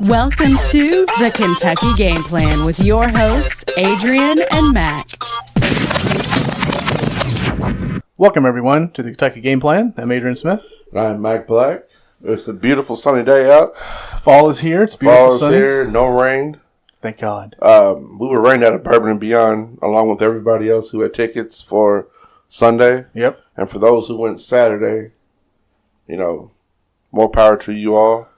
Welcome to the Kentucky Game Plan with your hosts, Adrian and Mac. Welcome, everyone, to the Kentucky Game Plan. I'm Adrian Smith. And I'm Mike Black. It's a beautiful sunny day out. Fall is here. It's beautiful. Fall is here. No rain. Thank God. We were rained out of Bourbon and Beyond, along with everybody else who had tickets for Sunday. Yep. And for those who went Saturday, more power to you all.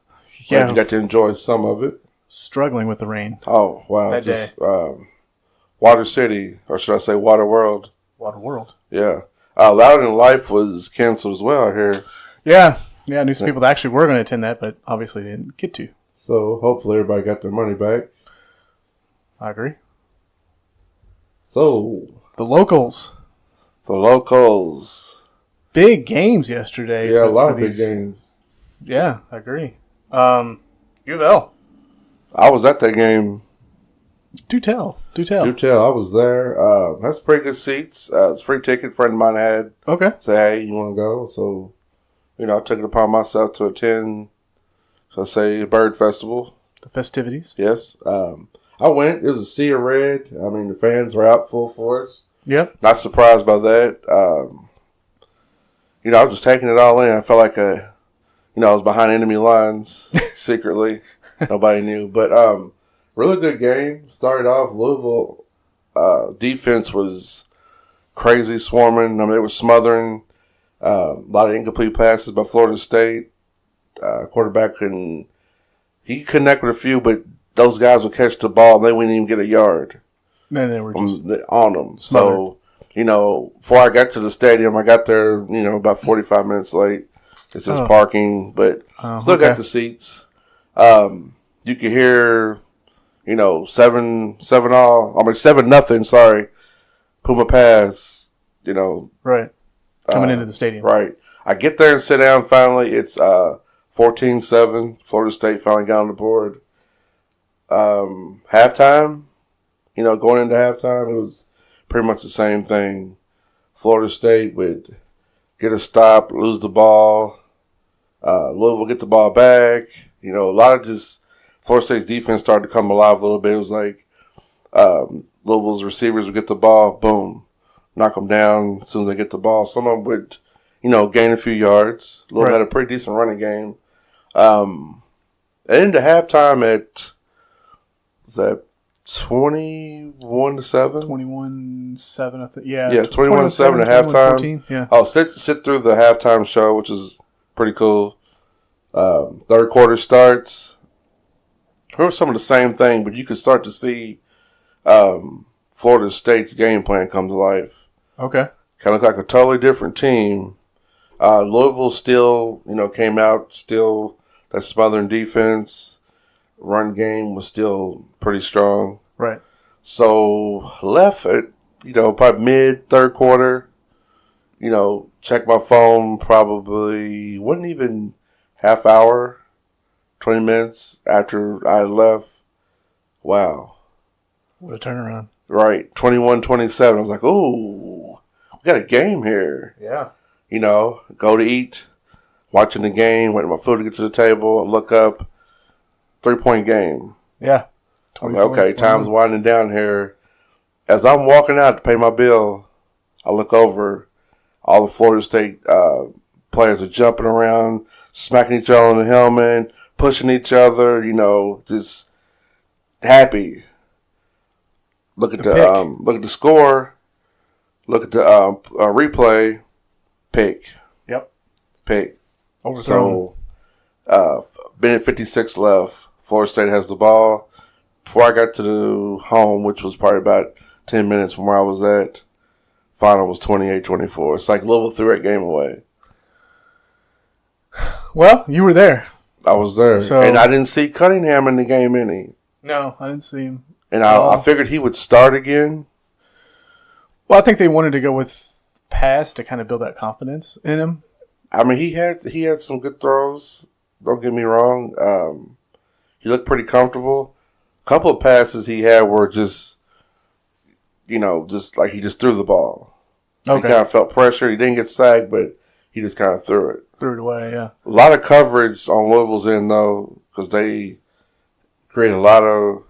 Yeah. You got to enjoy some of it. Struggling with the rain. Oh, wow. That day. Water City, or should I say Water World? Water World. Yeah. Loud in Life was canceled as well here. Yeah. Yeah, I knew some people that actually were going to attend that, but obviously they didn't get to. So hopefully everybody got their money back. I agree. So. The locals. Big games yesterday. Yeah, a lot of big games. Yeah, I agree. U.L. I was at that game. Do tell. I was there. That's pretty good seats. It's a free ticket. A friend of mine had. Okay. Say, hey, you want to go? So, I took it upon myself to attend, Bird Festival. The festivities. Yes. I went. It was a sea of red. I mean, the fans were out full force. Yep. Not surprised by that. I was just taking it all in. I felt like I was behind enemy lines secretly. Nobody knew. But really good game. Started off, Louisville defense was crazy swarming. I mean, they were smothering. A lot of incomplete passes by Florida State. Quarterback he could connect with a few, but those guys would catch the ball and they wouldn't even get a yard. And they were just on them. smothered. So, before I got to the stadium, I got there, about 45 minutes late. It's just parking, but still got the seats. You could hear, 7-0. I mean 7-0. Sorry, Puma Pass. right coming into the stadium. Right. I get there and sit down. Finally, it's 14-7. Florida State finally got on the board. Halftime. Going into halftime, it was pretty much the same thing. Florida State would get a stop, lose the ball. Louisville get the ball back. A lot of just Florida State's defense started to come alive a little bit. It was like Louisville's receivers would get the ball, boom, knock them down as soon as they get the ball. Some of them would, gain a few yards. Louisville had a pretty decent running game. And into halftime at, was that 21-7? 21-7, I think. Yeah. Yeah, 21-7 at halftime. Yeah. I'll sit through the halftime show, which is pretty cool. Third quarter starts. It was some of the same thing, but you could start to see Florida State's game plan come to life. Okay. Kind of like a totally different team. Louisville still, came out, still that smothering defense. Run game was still pretty strong. Right. So left at, probably mid third quarter, check my phone probably wasn't even half hour, 20 minutes after I left. Wow. What a turnaround. Right. 21-27. I was like, ooh, we got a game here. Yeah. Go to eat, watching the game, waiting for my food to get to the table, I look up, 3-point game. Yeah. I'm like, okay, time's winding down here. As I'm walking out to pay my bill, I look over. All the Florida State players are jumping around, smacking each other on the helmet, pushing each other. Just happy. Look at the score. Look at the replay. Pick. Yep. Pick. Overthrown. So, minute 56 left. Florida State has the ball. Before I got to the home, which was probably about 10 minutes from where I was at, final was 28-24. It's like Louisville threw that game away. Well, you were there. I was there. And I didn't see Cunningham in the game any. No, I didn't see him. And I figured he would start again. Well, I think they wanted to go with Pass to kind of build that confidence in him. I mean, he had some good throws. Don't get me wrong. He looked pretty comfortable. A couple of passes he had were just, just like he just threw the ball. Okay. He kind of felt pressure. He didn't get sacked, but he just kind of threw it. Threw it away, yeah. A lot of coverage on Louisville's end, though, because they create a lot of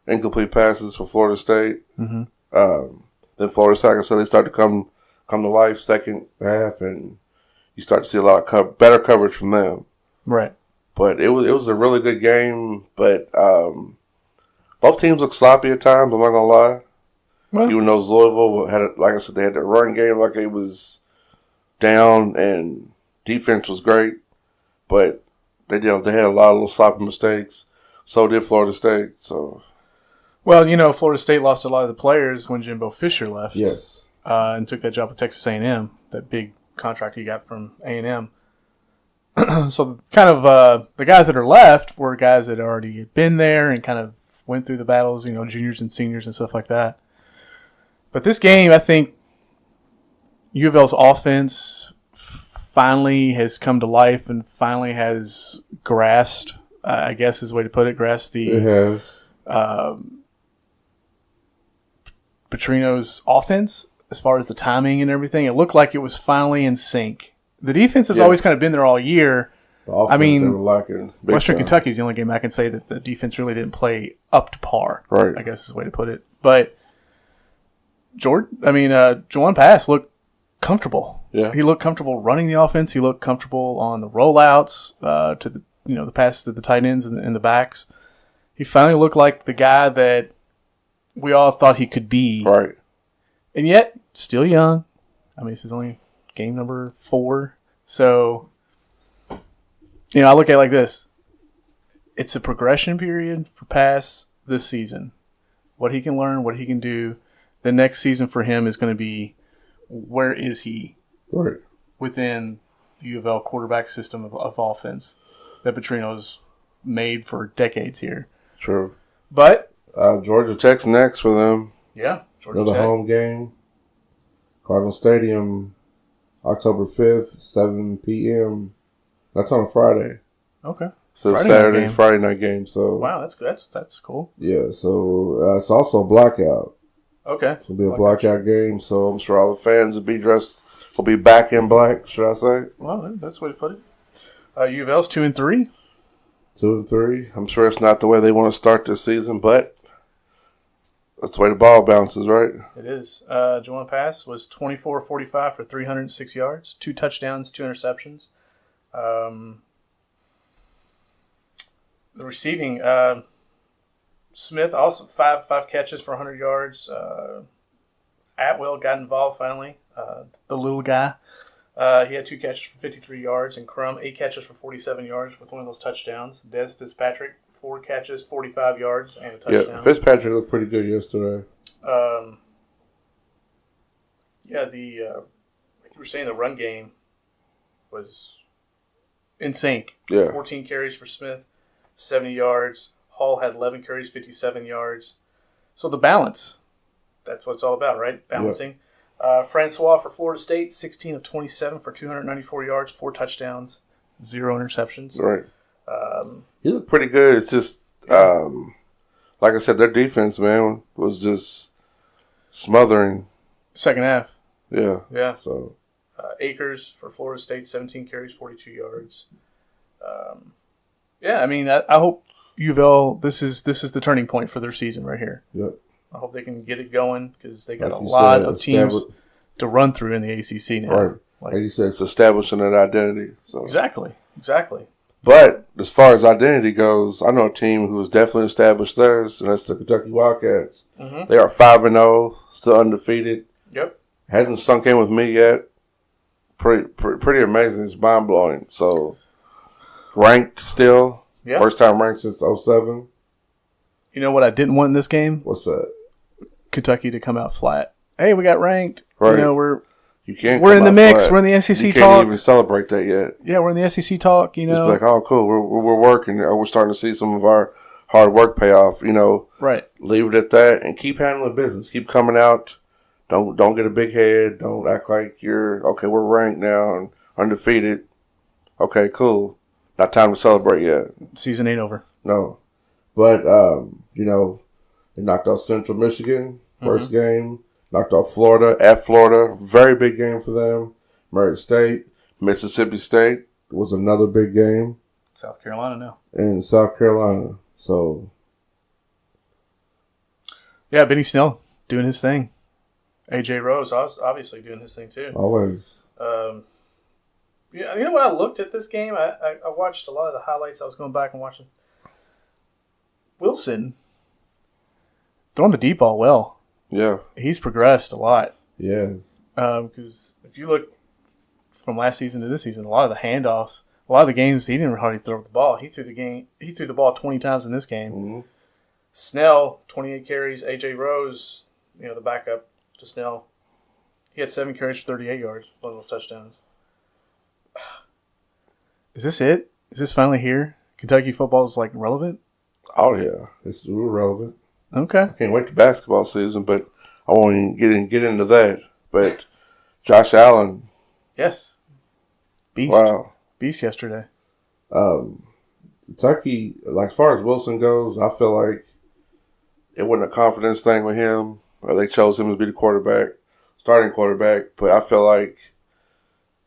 incomplete passes for Florida State. Mm-hmm. Then Florida State, like I said, they start to come to life second half, and you start to see a lot of better coverage from them. Right. But it was a really good game. But both teams look sloppy at times. I'm not gonna lie. Well, Even though Louisville had, like I said, they had the run game like it was down, and defense was great, but they had a lot of little sloppy mistakes. So did Florida State. So, well, Florida State lost a lot of the players when Jimbo Fisher left. yes, and took that job at Texas A&M, that big contract he got from A&M. So kind of the guys that are left were guys that already had been there and kind of went through the battles, juniors and seniors and stuff like that. But this game, I think U of L's offense finally has come to life and finally has grasped, I guess is the way to put it, grasped the it has. Petrino's offense as far as the timing and everything. It looked like it was finally in sync. The defense has always kind of been there all year. The offense, I mean, they were lacking big Western time. Kentucky is the only game I can say that the defense really didn't play up to par. Right. I guess is the way to put it. But Juwan Pass looked comfortable. Yeah. He looked comfortable running the offense. He looked comfortable on the rollouts to the passes to the tight ends and the backs. He finally looked like the guy that we all thought he could be. Right. And yet, still young. I mean, this is only game number 4. So, I look at it like this. It's a progression period for Pass this season. What he can learn, what he can do. The next season for him is going to be, where is he Right. within the U of L quarterback system of offense that Petrino's made for decades here. True. But, Georgia Tech's next for them. yeah, Georgia Another Tech. home game. Cardinal Stadium, October 5th, 7 p.m. That's on a Friday. Okay. So Friday Friday night game. night game. So Wow, that's good. That's cool. yeah. So it's also a blackout. Okay. It's gonna be a blackout game. So I'm sure all the fans will be back in black. Should I say? Well, that's the way to put it. U of L's 2-3. 2-3. I'm sure it's not the way they want to start this season, but that's the way the ball bounces, right? It is. Juwan Pass was 24-45 for 306 yards, 2 touchdowns, 2 interceptions. The receiving, Smith also five catches for 100 yards. Atwell got involved finally, the little guy. He had 2 catches for 53 yards, and Crum 8 catches for 47 yards with one of those touchdowns. Des Fitzpatrick 4 catches, 45 yards, and a touchdown. Yeah, Fitzpatrick looked pretty good yesterday. Like you were saying, the run game was in sync. Yeah. 14 carries for Smith, 70 yards. Hall had 11 carries, 57 yards. So the balance, that's what it's all about, right? Balancing. Yeah. Francois for Florida State, 16 of 27 for 294 yards, 4 touchdowns, 0 interceptions. Right. He looked pretty good. It's just, like I said, their defense, man, was just smothering. Second half. Yeah. Yeah. So Akers for Florida State, 17 carries, 42 yards. I hope U of L, this is the turning point for their season right here. Yep. I hope they can get it going because they got like a lot of teams establish- to run through in the ACC now. Right. Like you said, it's establishing an identity. So Exactly. But as far as identity goes, I know a team who has definitely established theirs, and that's the Kentucky Wildcats. Mm-hmm. They are 5-0, still undefeated. Yep. Hasn't sunk in with me yet. Pretty amazing. It's mind blowing. So ranked still. Yeah. First time ranked since 2007. You know what I didn't want in this game? What's that? Kentucky to come out flat. Hey, we got ranked. Right. We're We're in the mix. We're in the SEC you talk. can't even celebrate that yet. Yeah, we're in the SEC talk. It's like, oh, cool. We're working. We're starting to see some of our hard work pay off. Right. Leave it at that and keep handling business. Keep coming out. Don't get a big head. Don't act like you're okay. We're ranked now and undefeated. Okay, cool. Not time to celebrate yet. Season ain't over. No, but they knocked out Central Michigan first game. Knocked off Florida at Florida. Very big game for them. Murray State, Mississippi State was another big game. South Carolina now. And South Carolina. So Yeah, Benny Snell doing his thing. A.J. Rose obviously doing his thing too. Always. Yeah, you know when I looked at this game, I watched a lot of the highlights. I was going back and watching. Wilson throwing the deep ball well. Yeah. He's progressed a lot. Yes. Because if you look from last season to this season, a lot of the handoffs, a lot of the games he didn't hardly throw the ball. He threw the ball 20 times in this game. Mm-hmm. Snell, 28 carries. A.J. Rose, the backup to Snell, he had 7 carries for 38 yards, one of those touchdowns. Is this it? Is this finally here? Kentucky football is relevant? Oh yeah, it's relevant. Okay. I can't wait to basketball season, but I won't even get into that. But Josh Allen, yes, beast. Wow, beast yesterday. Kentucky, as far as Wilson goes, I feel like it wasn't a confidence thing with him, or they chose him to be the starting quarterback. But I feel like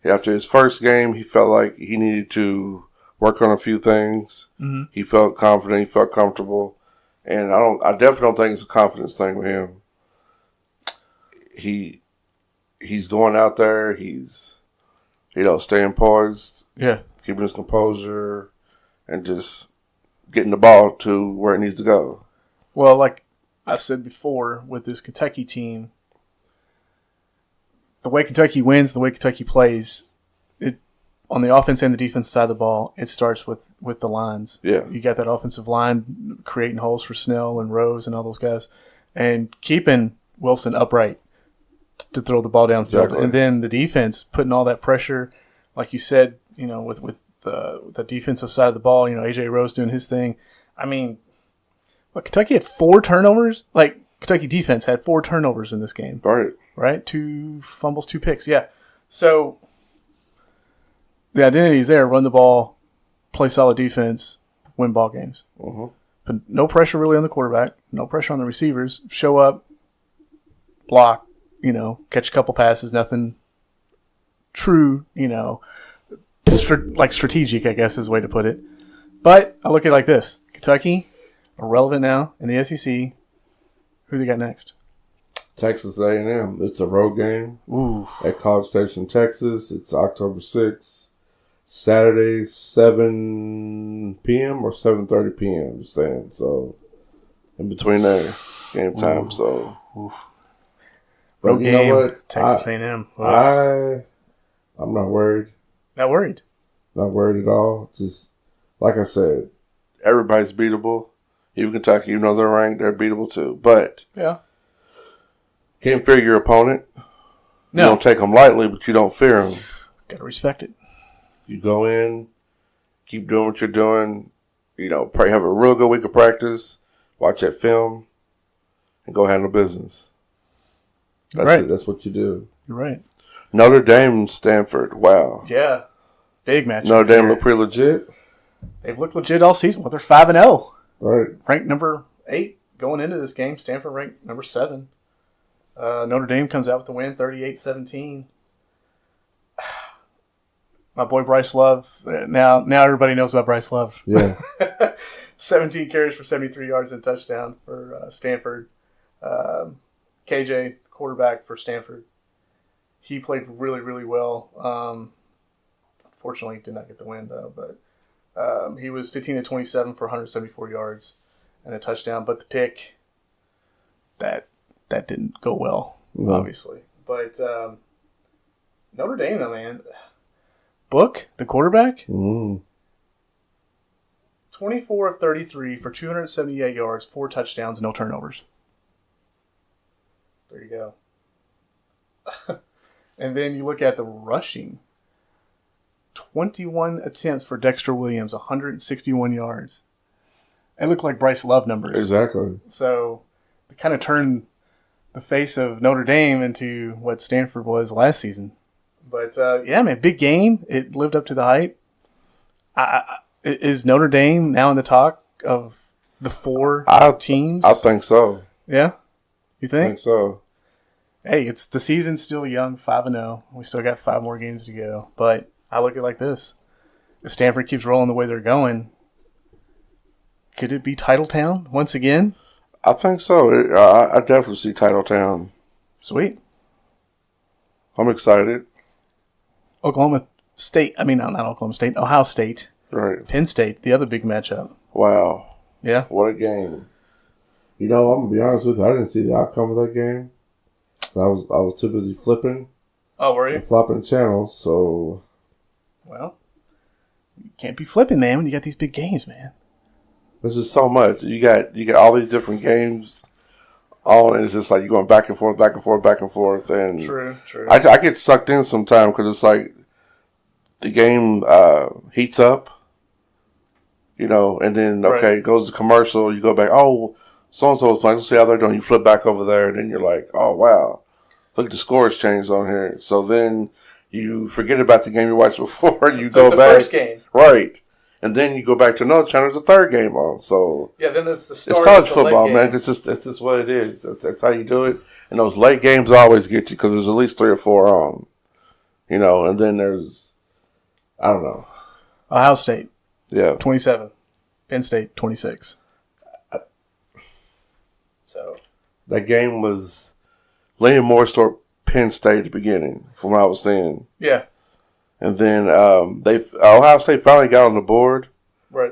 after his first game, he felt like he needed to work on a few things. Mm-hmm. He felt confident. He felt comfortable. And I definitely don't think it's a confidence thing with him. He's going out there. He's, staying poised. Yeah. Keeping his composure and just getting the ball to where it needs to go. Well, like I said before, with this Kentucky team, the way Kentucky wins, the way Kentucky plays, on the offense and the defense side of the ball, it starts with the lines. Yeah. You got that offensive line creating holes for Snell and Rose and all those guys, and keeping Wilson upright to throw the ball downfield. Exactly. And then the defense putting all that pressure, like you said, with the defensive side of the ball, A.J. Rose doing his thing. I mean, Kentucky had 4 turnovers. Kentucky defense had 4 turnovers in this game. Right? 2 fumbles, 2 picks. Yeah. So the identity is there. Run the ball, play solid defense, win ball games. Mm-hmm. But no pressure really on the quarterback. No pressure on the receivers. Show up, block, catch a couple passes. Nothing true, strategic, I guess is the way to put it. But I look at it like this. Kentucky are relevant now in the SEC. Who they got next? Texas A&M. It's a road game. Ooh. At College Station, Texas. It's October 6th. Saturday, 7 p.m. or 7:30 p.m. Saying so, in between there, game time. Ooh. So, road you game. know what? Texas A&M. I'm not worried. Not worried. Not worried at all. Just like I said, everybody's beatable. Even Kentucky, even though they're ranked, they're beatable too. But yeah, can't fear your opponent. No. You don't take them lightly, but you don't fear them. Got to respect it. You go in, keep doing what you're doing. Probably have a real good week of practice. Watch that film, and go handle business. That's right. it. That's what you do. You're right. Notre Dame, Stanford. Wow. Yeah, big match. Notre Dame look pretty legit. They've looked legit all season. Well, they're 5-0. Right. Ranked number 8 going into this game. Stanford ranked number 7. Notre Dame comes out with the win, 38-17. My boy Bryce Love. Now everybody knows about Bryce Love. Yeah. 17 carries for 73 yards and touchdown for Stanford. KJ, quarterback for Stanford. He played really, really well. Unfortunately, did not get the win, though. But he was 15-27 for 174 yards and a touchdown. But the pick, that didn't go well, obviously. But Notre Dame, though, man. Book, the quarterback, 24 of 33 for 278 yards, 4 touchdowns, no turnovers. There you go. And then you look at the rushing. 21 attempts for Dexter Williams, 161 yards. It looked like Bryce Love numbers. Exactly. So they kind of turned the face of Notre Dame into what Stanford was last season. But, yeah, man, big game. It lived up to the hype. Is Notre Dame now in the talk of the 4 teams? I think so. Yeah? You I think? think so. Hey, the season's still young, 5-0. We still got 5 more games to go. But I look at it like this. If Stanford keeps rolling the way they're going, could it be Titletown once again? I think so. I definitely see Titletown. Sweet. I'm excited. Oklahoma State. I mean, not Oklahoma State. Ohio State. Right. Penn State. The other big matchup. Wow. Yeah. What a game. You know, I'm going to be honest with you. I didn't see the outcome of that game. I was too busy flipping. Oh, were you? And flopping channels, so... Well, you can't be flipping, man, when you got these big games, man. There's just so much. You got all these different games on, and it's just like you're going back and forth, back and forth, back and forth. And True. I get sucked in sometimes because it's like the game heats up, you know, and then, okay, it goes to commercial. You go back, oh, so-and-so was playing. Let's see how they're doing. You flip back over there, and then you're like, oh, wow. Look at the scores changed on here. So then you forget about the game you watched before. You go the back. First game. Right. And then you go back to another channel. There's a third game on. So yeah, then it's the start. It's college of the football, late man. game. It's just what it is. That's how you do it. And those late games always get you because there's at least 3 or 4 on. You know, and then there's, I don't know. Ohio State. Yeah. 27. Penn State, 26. So that game was leaning more toward Penn State at the beginning, from what I was seeing. Yeah. And then Ohio State finally got on the board. Right.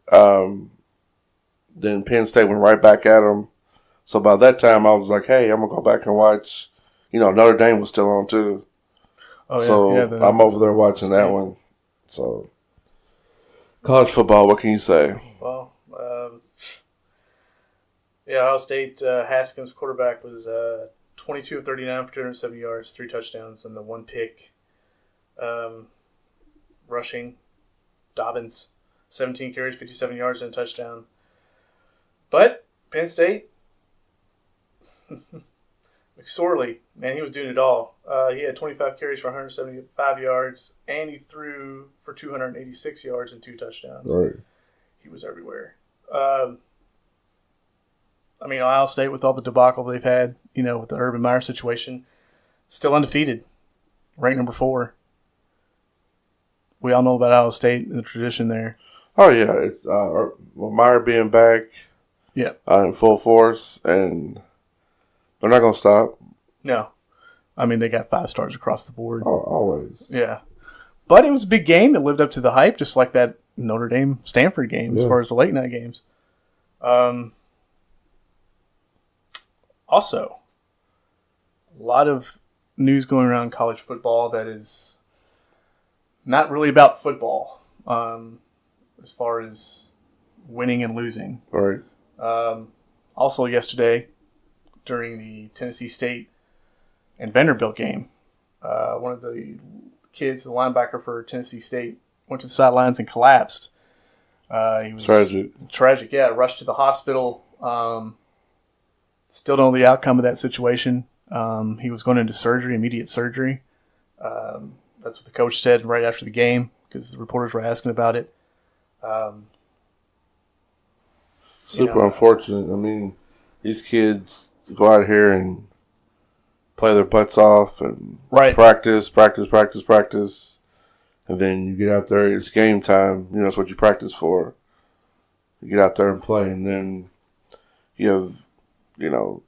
Then Penn State went right back at them. So by that time, I was like, hey, I'm going to go back and watch. You know, Notre Dame was still on, too. Oh, yeah. So I'm over there watching that one. So, college football, what can you say? Well, Ohio State, Haskins, quarterback, was 22 of 39 for 270 yards, 3 touchdowns, and the 1 pick. Rushing, Dobbins, 17 carries, 57 yards, and a touchdown. But Penn State, McSorley, man, he was doing it all. He had 25 carries for 175 yards, and he threw for 286 yards and 2 touchdowns. Right. He was everywhere. I mean, Ohio State, with all the debacle they've had, you know, with the Urban Meyer situation, still undefeated, ranked number 4. We all know about Ohio State and the tradition there. Oh, yeah. It's Meyer being back in full force, and they're not going to stop. No. I mean, they got 5 stars across the board. Oh, always. Yeah. But it was a big game that lived up to the hype, just like that Notre Dame-Stanford game as far as the late-night games. Also, a lot of news going around college football that is not really about football as far as winning and losing. Right. Also yesterday, during the Tennessee State and Vanderbilt game, one of the kids, the linebacker for Tennessee State, went to the sidelines and collapsed. He was tragic, yeah. Rushed to the hospital. Still don't know the outcome of that situation. He was going into surgery, immediate surgery. That's what the coach said right after the game because the reporters were asking about it. Super unfortunate. I mean, these kids go out here and play their butts off and practice. And then you get out there, it's game time. You know, it's what you practice for. You get out there and play, and then you have, you know,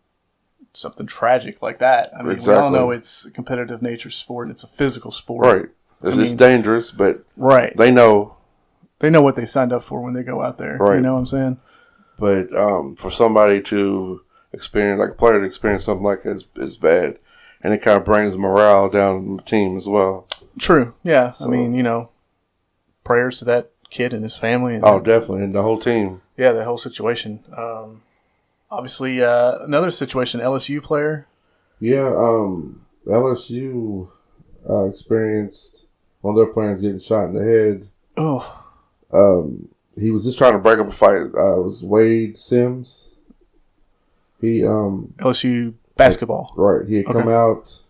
something tragic like that. I mean, we all know it's a competitive nature sport. It's a physical sport. Right. It's dangerous, but they know. They know what they signed up for when they go out there. Right. You know what I'm saying? But for somebody to experience, like a player to experience something like that is bad. And it kind of brings morale down in the team as well. True. Yeah. So, I mean, you know, prayers to that kid and his family. And definitely. And the whole team. Yeah, the whole situation. Obviously, another situation, LSU player. Yeah, LSU experienced one of their players getting shot in the head. Oh. He was just trying to break up a fight. It was Wade Sims. He LSU basketball. Right. He had come out.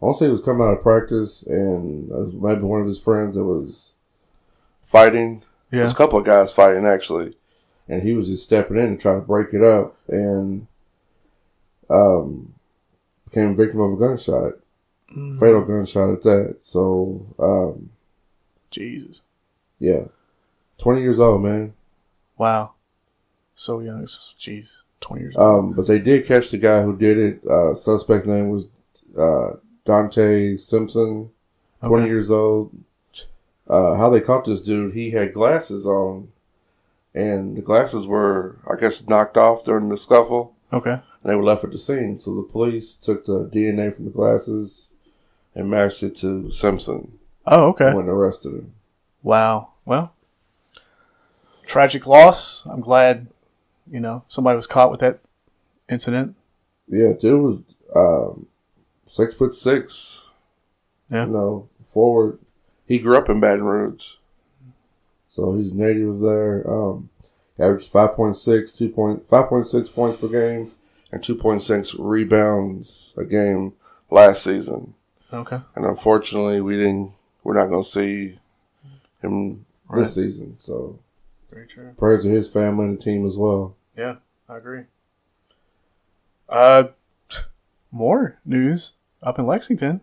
I want to say he was coming out of practice, and maybe one of his friends that was fighting. Yeah. There's a couple of guys fighting, actually. And he was just stepping in and trying to break it up, and became a victim of a gunshot. Fatal gunshot at that. So, Jesus. Yeah. 20 years old, man. Wow. So young. Jeez. 20 years old. But they did catch the guy who did it. Suspect name was Dante Simpson, 20 years old. How they caught this dude, he had glasses on, and the glasses were, I guess, knocked off during the scuffle. Okay. And they were left at the scene. So the police took the DNA from the glasses and matched it to Simpson. Oh, okay. And went and arrested him. Wow. Well, tragic loss. I'm glad, somebody was caught with that incident. Yeah, dude was 6'6". Yeah. Forward. He grew up in Baton Rouge, so he's native there. Averaged 5.6 points per game and 2.6 rebounds a game last season. Okay. And unfortunately, we're not going to see him this season. So, very true. Prayers to his family and the team as well. Yeah, I agree. More news up in Lexington.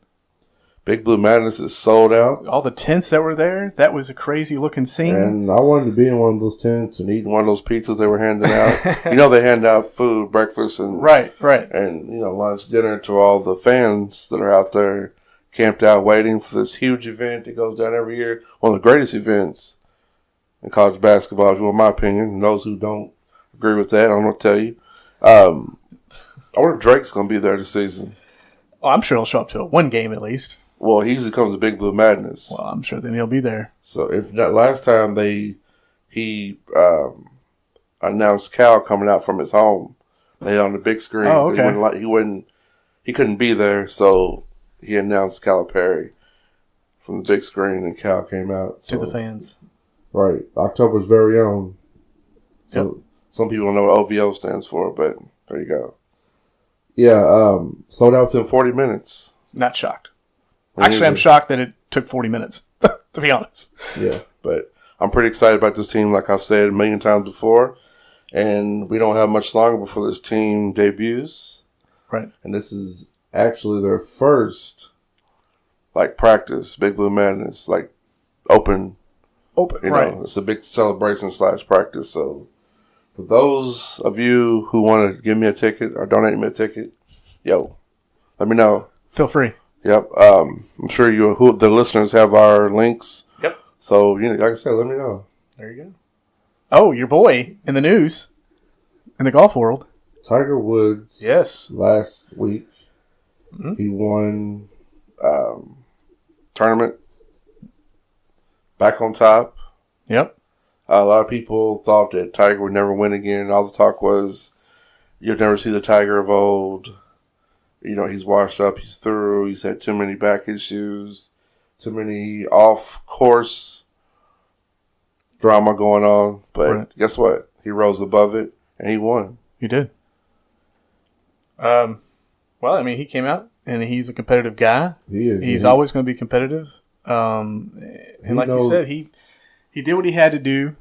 Big Blue Madness is sold out. All the tents that were there, that was a crazy looking scene. And I wanted to be in one of those tents and eat one of those pizzas they were handing out. They hand out food, breakfast, and right, and lunch, dinner to all the fans that are out there camped out waiting for this huge event that goes down every year. One of the greatest events in college basketball, in my opinion. And those who don't agree with that, I'm going to tell you. I wonder if Drake's going to be there this season. Oh, I'm sure he'll show up to one game at least. Well, he usually comes to Big Blue Madness. Well, I'm sure then he'll be there. So if not, last time he announced Cal coming out from his home. They on the big screen. Oh, okay. He couldn't be there, so he announced Calipari from the big screen, and Cal came out to the fans. Right, October's very own. So yep. Some people don't know what OVO stands for, but there you go. Yeah, sold out within 40 minutes. Not shocked. Actually, I'm shocked that it took 40 minutes, to be honest. Yeah, but I'm pretty excited about this team, like I've said a million times before. And we don't have much longer before this team debuts. Right. And this is actually their first, practice, Big Blue Madness, open. Right. It's a big celebration / practice. So for those of you who want to give me a ticket or donate me a ticket, let me know. Feel free. Yep. I'm sure the listeners have our links. Yep. So, like I said, let me know. There you go. Oh, your boy in the news, in the golf world. Tiger Woods. Yes. Last week, he won tournament. Back on top. Yep. A lot of people thought that Tiger would never win again. All the talk was, you'll never see the Tiger of old. He's washed up, he's through, he's had too many back issues, too many off-course drama going on. But Guess what? He rose above it, and he won. He did. Well, he came out, and he's a competitive guy. He is. He's always going to be competitive. And like you said, he did what he had to do.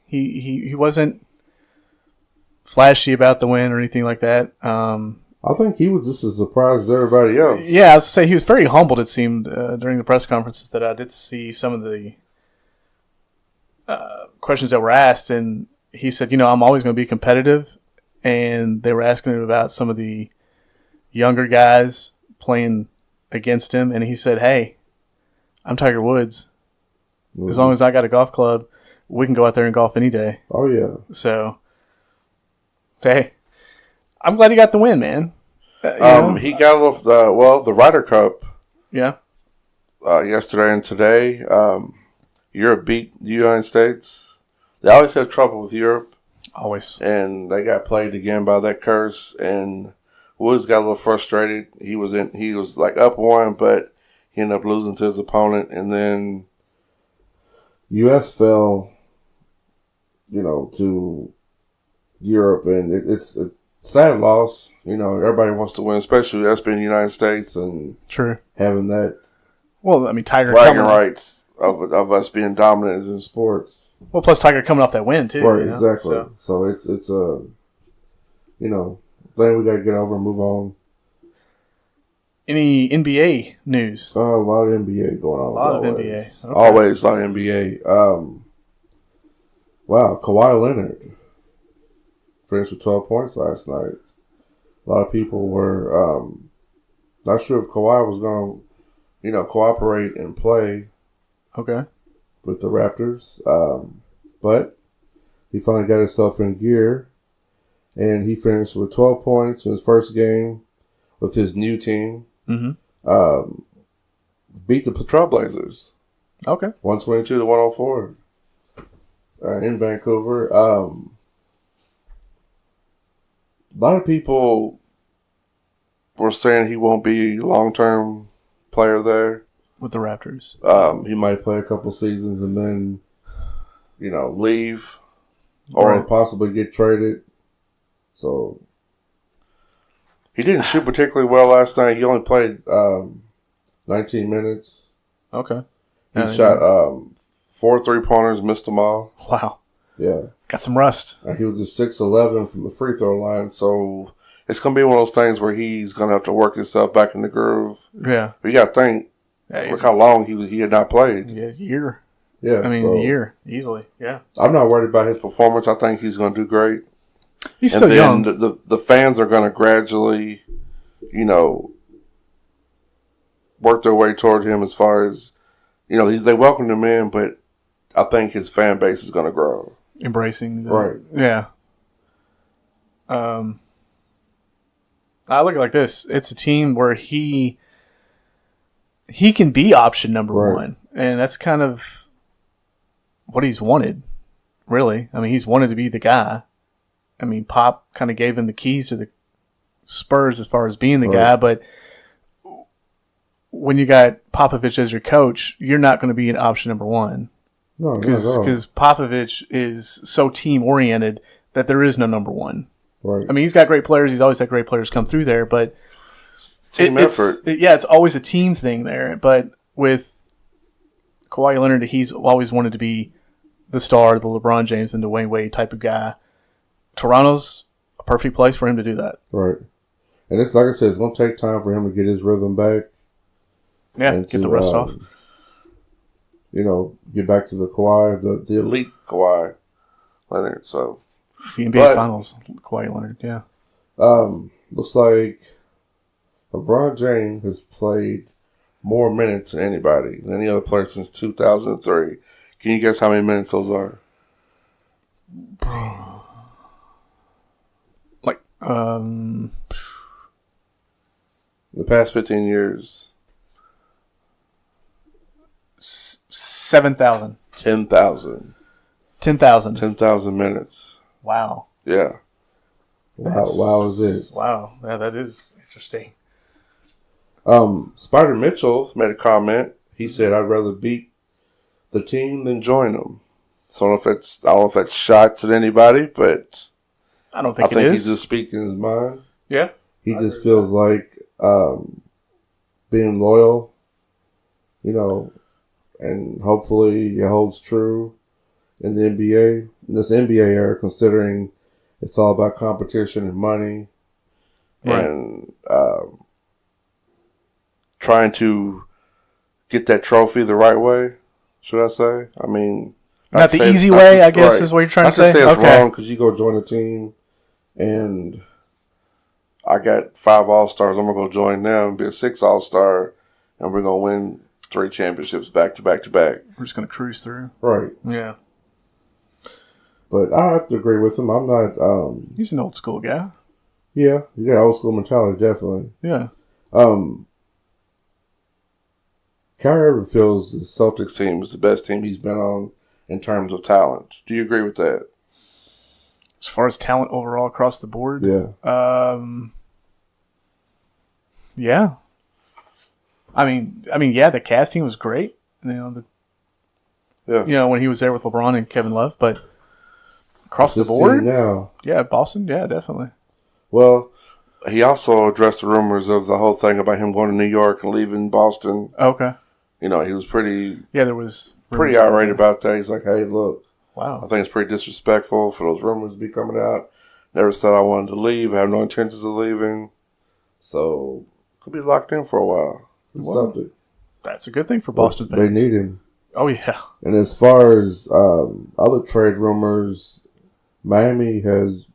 He wasn't flashy about the win or anything like that. I think he was just as surprised as everybody else. Yeah, I was to say he was very humbled, it seemed, during the press conferences that I did see some of the questions that were asked, and he said, I'm always going to be competitive, and they were asking him about some of the younger guys playing against him, and he said, hey, I'm Tiger Woods. As long as I got a golf club, we can go out there and golf any day. Oh, yeah. So, hey, I'm glad he got the win, man. He got off the Ryder Cup. Yeah. Yesterday and today. Europe beat the United States. They always have trouble with Europe. Always. And they got played again by that curse. And Woods got a little frustrated. He was up one, but he ended up losing to his opponent. And then U.S. fell, to Europe, and it's a sad loss. Everybody wants to win, especially us being the United States and true having that. Well, Tiger bragging rights of us being dominant in sports. Well, plus Tiger coming off that win too. Right, exactly. So it's a thing we got to get over and move on. Any NBA news? A lot of NBA going on. A lot of NBA. Okay. Always a lot of NBA. Wow, Kawhi Leonard finished with 12 points last night. A lot of people were not sure if Kawhi was going to, cooperate and play Okay. with the Raptors. But he finally got himself in gear, and he finished with 12 points in his first game with his new team. Mm-hmm. Beat the Trailblazers. Okay. 122 to 104 in Vancouver. A lot of people were saying he won't be a long-term player there. With the Raptors. He might play a couple seasons and then, leave or possibly get traded. So he didn't shoot particularly well last night. He only played 19 minutes. Okay. He shot 4 3-pointers, missed them all. Wow. Yeah. Got some rust. And he was just 6'11" from the free throw line. So it's going to be one of those things where he's going to have to work himself back in the groove. Yeah. But you got to think, look how long he had not played. Yeah, a year. Yeah. I mean, a year, easily. Yeah. I'm not worried about his performance. I think he's going to do great. He's still young. The fans are going to gradually, work their way toward him as far as, they welcomed him in, but I think his fan base is going to grow. Embracing. Right. Yeah. I look at it like this. It's a team where he can be option number one. And that's kind of what he's wanted, really. I mean, he's wanted to be the guy. I mean, Pop kind of gave him the keys to the Spurs as far as being the guy, but when you got Popovich as your coach, you're not going to be an option number one. No, because Popovich is so team-oriented that there is no number one. Right. I mean, he's got great players. He's always had great players come through there, but team effort. It's always a team thing there. But with Kawhi Leonard, he's always wanted to be the star, the LeBron James and Dwayne Wade type of guy. Toronto's a perfect place for him to do that. Right. And it's like I said, it's going to take time for him to get his rhythm back. Yeah, get the rest off. Get back to the Kawhi, the elite Kawhi Leonard. So the NBA Finals, Kawhi Leonard. Yeah. Looks like LeBron James has played more minutes than anybody, than any other player since 2003. Can you guess how many minutes those are? Like, the past 15 years. 7,000. 10,000. 10,000. 10,000 minutes. Wow. Yeah. Wow is it. Wow. Yeah, that is interesting. Spider Mitchell made a comment. He said, I'd rather beat the team than join them. So I don't know if that's shots at anybody, but I don't think it is. I think he's just speaking his mind. Yeah. He just feels like being loyal, and hopefully it holds true in the NBA, in this NBA era, considering it's all about competition and money, and trying to get that trophy the right way, should I say? I mean, not the easy way, I guess, is what you're trying to say? I say it's wrong because you go join a team and I got 5 All-Stars. I'm going to go join them, be a 6th All-Star, and we're going to win 3 championships back to back to back. We're just going to cruise through. Right. Yeah. But I have to agree with him. I'm not... he's an old school guy. Yeah. You got old school mentality, definitely. Yeah. Kyrie Irving feels the Celtics team is the best team he's been on in terms of talent. Do you agree with that? As far as talent overall across the board? Yeah. Yeah. I mean, yeah, the Cavs team was great. When he was there with LeBron and Kevin Love, but across the board now. Yeah, Boston, yeah, definitely. Well, he also addressed the rumors of the whole thing about him going to New York and leaving Boston. Okay. He was pretty... Yeah, there was... Pretty irate about that. He's like, hey, look. Wow. I think it's pretty disrespectful for those rumors to be coming out. Never said I wanted to leave. I have no intentions of leaving. So, could be locked in for a while. Well, that's a good thing for Boston fans. They need him. Oh, yeah. And as far as other trade rumors, Miami has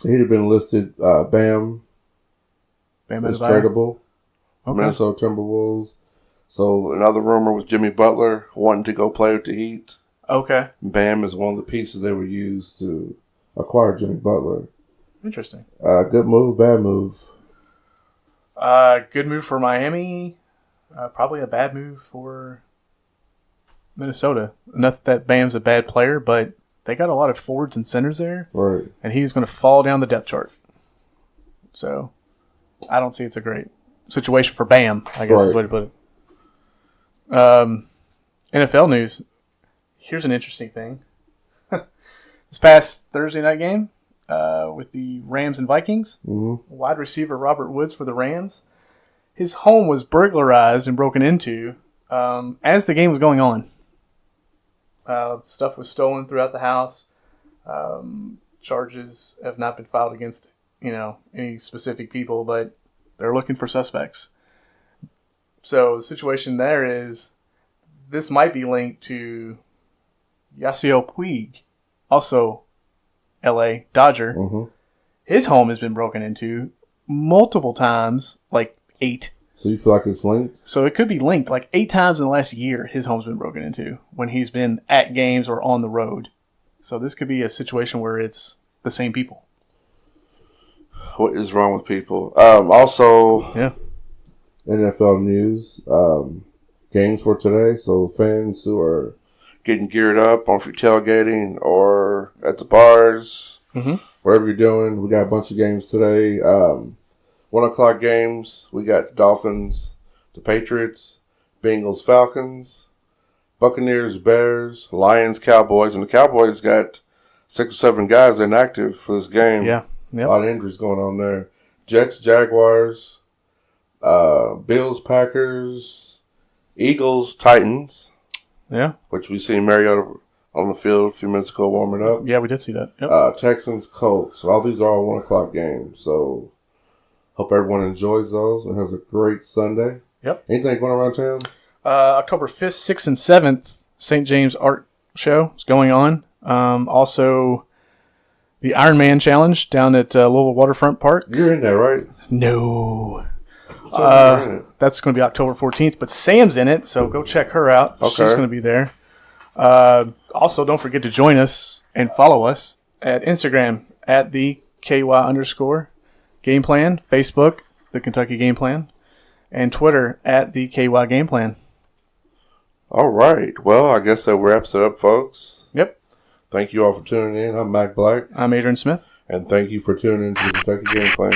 He'd have been listed. Bam is tradable. Okay. Minnesota Timberwolves. So another rumor was Jimmy Butler wanting to go play with the Heat. Okay. Bam is one of the pieces they would use to acquire Jimmy Butler. Interesting. Good move, bad move. Good move for Miami. Probably a bad move for Minnesota. Not that Bam's a bad player, but they got a lot of forwards and centers there. Right. And he's going to fall down the depth chart. So I don't see it's a great situation for Bam, I guess is the way to put it. NFL news. Here's an interesting thing. This past Thursday night game with the Rams and Vikings, wide receiver Robert Woods for the Rams, his home was burglarized and broken into as the game was going on. Stuff was stolen throughout the house. Charges have not been filed against any specific people, but they're looking for suspects. So the situation there is this might be linked to Yasiel Puig, also L.A. Dodger. His home has been broken into multiple times, like 8. So you feel like it's linked? So it could be linked. Like 8 times in the last year, his home's been broken into when he's been at games or on the road. So this could be a situation where it's the same people. What is wrong with people? Also, NFL news, games for today. So fans who are getting geared up on if you're tailgating or at the bars, wherever you're doing, we got a bunch of games today. 1 o'clock games, we got the Dolphins, the Patriots, Bengals, Falcons, Buccaneers, Bears, Lions, Cowboys, and the Cowboys got 6 or 7 guys inactive for this game. Yeah. A lot of injuries going on there. Jets, Jaguars, Bills, Packers, Eagles, Titans. Yeah. Which we seen Mariota on the field a few minutes ago warming up. Yeah, we did see that. Yep. Texans, Colts. All these are all 1 o'clock games. So hope everyone enjoys those and has a great Sunday. Yep. Anything going around town? October 5th, 6th, and 7th, St. James Art Show is going on. Also, the Iron Man Challenge down at Louisville Waterfront Park. You're in there, right? No. You're in it. That's going to be October 14th, but Sam's in it, so go check her out. Okay. She's going to be there. Also, don't forget to join us and follow us at Instagram at the KY_Game Plan, Facebook, the Kentucky Game Plan, and Twitter at the KY Game Plan. All right. Well, I guess that wraps it up, folks. Yep. Thank you all for tuning in. I'm Mac Black. I'm Adrian Smith. And thank you for tuning in to the Kentucky Game Plan.